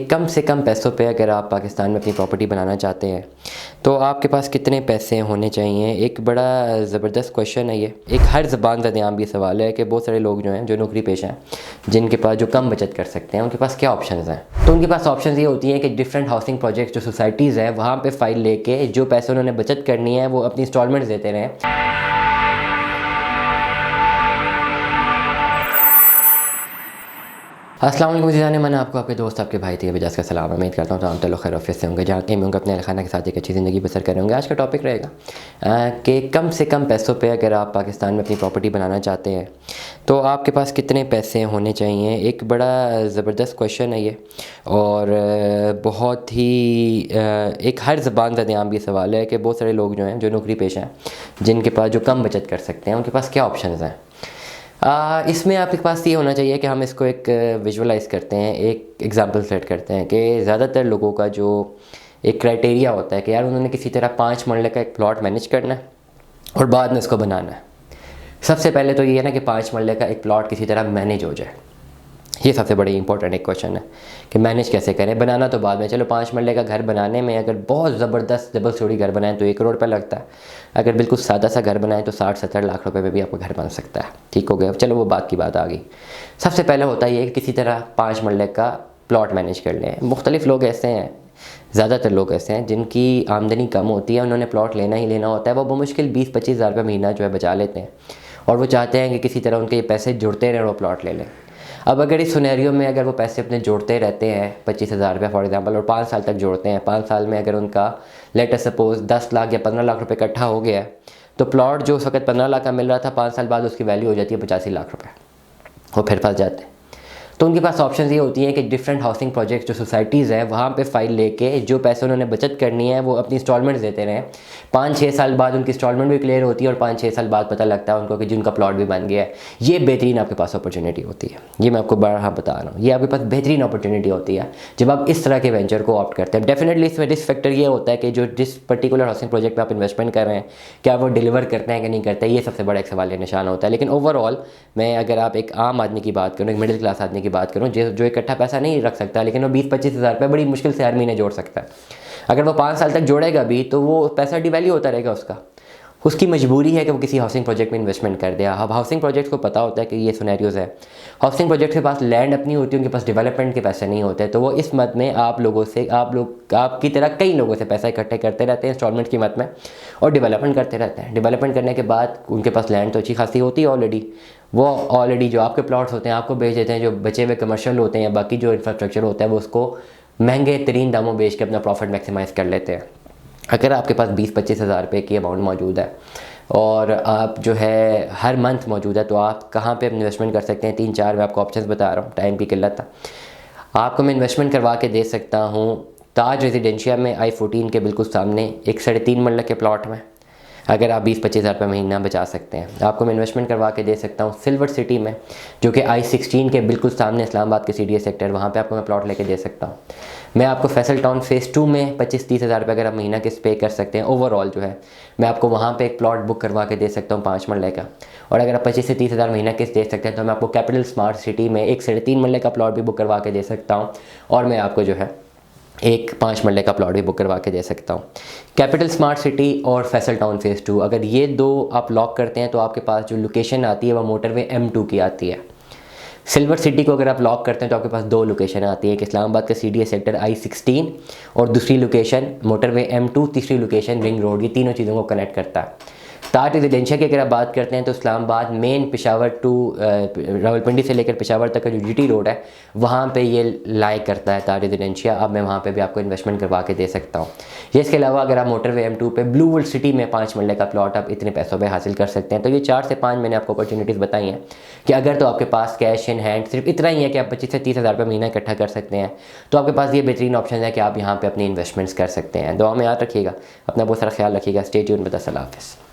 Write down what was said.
कम से कम पैसों पे अगर आप पाकिस्तान में अपनी प्रॉपर्टी बनाना चाहते हैं तो आपके पास कितने पैसे होने चाहिए। एक बड़ा ज़बरदस्त क्वेश्चन है ये। एक हर ज़बान ज़देआम ये सवाल है कि बहुत सारे लोग जो हैं जो नौकरी पेशा हैं, जिनके पास जो कम बचत कर सकते हैं, उनके पास क्या ऑप्शंस हैं। तो उनके पास ऑप्शंस ये होती हैं कि डिफरेंट हाउसिंग प्रोजेक्ट्स जो सोसाइटीज़ हैं वहाँ पर फ़ाइल लेके जो पैसे उन्होंने बचत करनी है वो अपनी इंस्टॉलमेंट्स देते रहें। अस्सलाम वालेकुम जाने मैंने आपको आपके दोस्त आपके भाई थे बजाज का सलाम। उम्मीद करता हूँ तमाम लोग खैर ऑफिस से होंगे, जहाँ कहीं होंगे अपने खाना के साथ एक अच्छी ज़िंदगी बसर कर रहे होंगे। आज का टॉपिक रहेगा कि कम से कम पैसों पे अगर आप पाकिस्तान में अपनी प्रॉपर्टी बनाना चाहते हैं तो आपके पास कितने पैसे होने चाहिए। एक बड़ा ज़बरदस्त क्वेश्चन है ये, और बहुत ही एक हर ज़बान ज़देआम ये सवाल है कि बहुत सारे लोग जो हैं जो नौकरी पेशा हैं, जिनके पास जो कम बचत कर सकते हैं, उनके पास क्या ऑप्शंस हैं। इसमें आपके पास ये होना चाहिए कि हम इसको एक विजुअलाइज़ करते हैं, एक एग्जांपल सेट करते हैं कि ज़्यादातर लोगों का जो एक क्राइटेरिया होता है कि यार उन्होंने किसी तरह 5 मरले का एक प्लॉट मैनेज करना है और बाद में इसको बनाना है। सबसे पहले तो ये है ना कि 5 मरले का एक प्लॉट किसी तरह मैनेज हो जाए। ये सबसे बड़ी इंपॉर्टेंट एक क्वेश्चन है कि मैनेज कैसे करें। बनाना तो बाद में, चलो 5 मरले का घर बनाने में अगर बहुत ज़बरदस्त डबल स्टोरी घर बनाएं तो 1 करोड़ रुपये लगता है। अगर बिल्कुल सादा सा घर बनाएं तो 60-70 लाख रुपए में भी आपका घर बन सकता है। ठीक हो गया, चलो वो बात की बात आ गई। सबसे पहले होता है ये कि किसी तरह 5 मरले का प्लॉट मैनेज कर लें। मुख्तलिफ लोग ऐसे हैं, ज़्यादातर लोग ऐसे हैं जिनकी आमदनी कम होती है, उन्होंने प्लॉट लेना ही लेना होता है। वो मुश्किल 20-25 हज़ार रुपये महीना जो है बचा लेते हैं और वो चाहते हैं कि किसी तरह उनके ये पैसे जुड़ते रहें और वो प्लॉट ले लें। अब अगर इस सिनेरियो में अगर वो पैसे अपने जोड़ते रहते हैं 25,000 रुपये फॉर एग्जांपल, और 5 साल तक जोड़ते हैं, 5 साल में अगर उनका लेट अस सपोज 10 लाख या 15 लाख रुपए इकट्ठा हो गया है, तो प्लॉट जो उस वक्त 15 लाख का मिल रहा था 5 साल बाद उसकी वैल्यू हो जाती है 85 लाख रुपए। वो फिर फंस जाते हैं। तो उनके पास ऑप्शन ये होती हैं कि डिफरेंट हाउसिंग प्रोजेक्ट्स जो सोसाइटीज़ हैं वहाँ पे फ़ाइल लेके जो पैसे उन्होंने बचत करनी है वो अपनी इंस्टॉलमेंट्स देते रहें। 5-6 साल बाद उनकी इंस्टॉलमेंट भी क्लियर होती है और 5-6 साल बाद पता लगता है उनको कि जिनका प्लॉट भी बन गया है। ये बेहतरीन आपके पास अपॉर्चुनिटी होती है। ये मैं आपको बड़ा बता रहा हूँ, ये आपके पास बेहतरीन अपॉर्चुनिटी होती है जब आप इस तरह के वेंचर को ऑप्ट करते हैं। डेफिनेटली इसमें रिस्क फैक्टर ये होता है कि जो जिस पर्टिकुलर हाउसिंग प्रोजेक्ट में आप इन्वेस्टमेंट कर रहे हैं क्या वो डिलीवर करते हैं कि नहीं करते, ये सबसे बड़ा एक सवाल निशान होता है। लेकिन ओवरऑल मैं अगर आप एक आम आदमी की बात करूँ, एक मिडिल क्लास आदमी की बात करूँ जो इकट्ठा पैसा नहीं रख सकता, लेकिन वो 20-25 हज़ार रुपये बड़ी मुश्किल से हर महीने जोड़ सकता है। अगर वो 5 साल तक जोड़ेगा भी तो वो पैसा डिवैल्यू होता रहेगा उसका। उसकी मजबूरी है कि वो किसी हाउसिंग प्रोजेक्ट में इन्वेस्टमेंट कर दिया। अब हाउसिंग प्रोजेक्ट को पता होता है कि ये सिनेरियोज़ है, हाउसिंग प्रोजेक्ट के पास लैंड अपनी होती है, उनके पास डेवलपमेंट के पैसे नहीं होते, तो वो इस मद में आप लोगों से आपकी तरह कई लोगों से पैसा इकट्ठे करते रहते हैं इंस्टॉलमेंट की मद में और डेवलपमेंट करते रहते हैं। डेवलपमेंट करने के बाद उनके पास लैंड तो अच्छी खासी होती है ऑलरेडी, वो ऑलरेडी जो आपके प्लॉट्स होते हैं आपको बेच देते हैं, जो बचे हुए कमर्शियल होते हैं या बाकी जो इंफ्रास्ट्रक्चर होता है वो उसको महंगे तरीन दामों बेच के अपना प्रॉफिट मैक्सिमाइज़ कर लेते हैं। अगर आपके पास 20-25 हज़ार रुपये की अमाउंट मौजूद है और आप जो है हर मंथ मौजूद है तो आप कहाँ पे इन्वेस्टमेंट कर सकते हैं। 3-4 मैं आपको ऑप्शंस बता रहा हूँ, टाइम की किल्लत है। आपको मैं इन्वेस्टमेंट करवा के दे सकता हूँ ताज रेजिडेंशिया में I-14 के बिल्कुल सामने एक 3.5 मरले के प्लॉट में, अगर आप 20-25 हज़ार रुपये महीना बचा सकते हैं। आपको मैं इन्वेस्टमेंट करवा के दे सकता हूँ सिल्वर सिटी में, जो कि I-16 के बिल्कुल सामने इस्लामाबाद के CDA सेक्टर, वहाँ पे आपको मैं प्लॉट लेके दे सकता हूँ। मैं आपको फैसल टाउन फेज़ 2 में 25-30 हज़ार रुपये अगर आप महीना किस्त पे कर सकते हैं ओवरऑल जो है, मैं आपको वहाँ पे एक प्लॉट बुक करवा के दे सकता हूँ 5 मरले का। और अगर आप 25 से 30 हज़ार महीना किस्त दे सकते हैं तो मैं आपको कैपिटल स्मार्ट सिटी में एक 3.5 मरले का प्लॉट भी बुक करवा के दे सकता हूँ और मैं आपको जो है एक 5 मरले का प्लॉट भी बुक करवा के दे सकता हूँ। कैपिटल स्मार्ट सिटी और फैसल टाउन फेज़ 2 अगर ये दो आप लॉक करते हैं तो आपके पास जो लोकेशन आती है वह मोटरवे M2 की आती है। सिल्वर सिटी को अगर आप लॉक करते हैं तो आपके पास 2 लोकेशन आती है, एक इस्लामाबाद का CDA सेक्टर I-16 और दूसरी लोकेशन मोटरवे M2, तीसरी लोकेशन रिंग रोड। ये तीनों चीज़ों को कनेक्ट करता है। ताज रेजिडेंशिया की अगर आप बात करते हैं तो इस्लामाबाद मेन पेशावर टू रावलपिंडी से लेकर पेशावर तक का जो GT रोड है वहाँ पे ये लाई करता है ताज रेजिडेंशिया। अब मैं वहाँ पे भी आपको इन्वेस्टमेंट करवा के दे सकता हूँ। ये इसके अलावा अगर आप मोटरवे M2 पे ब्लू वर्ल्ड सिटी में 5 मरले का प्लॉट आप इतने पैसों पे हासिल कर सकते हैं। तो ये 4 से 5 मैंने आपको अपॉर्चुनिटीज़ बताई हैं कि अगर तो आपके पास कैश इन हैंड सिर्फ इतना ही है कि आप 25 से 30 हज़ार रुपये महीना इकट्ठा कर सकते हैं तो आपके पास ये बेहतरीन ऑप्शन है कि आप यहाँ पर अपनी इन्वेस्टमेंट्स कर सकते हैं। दुआ में याद रखिएगा, अपना बहुत सारा ख्याल रखिएगा। Stay tuned with us. अल्लाह हाफ़िज़।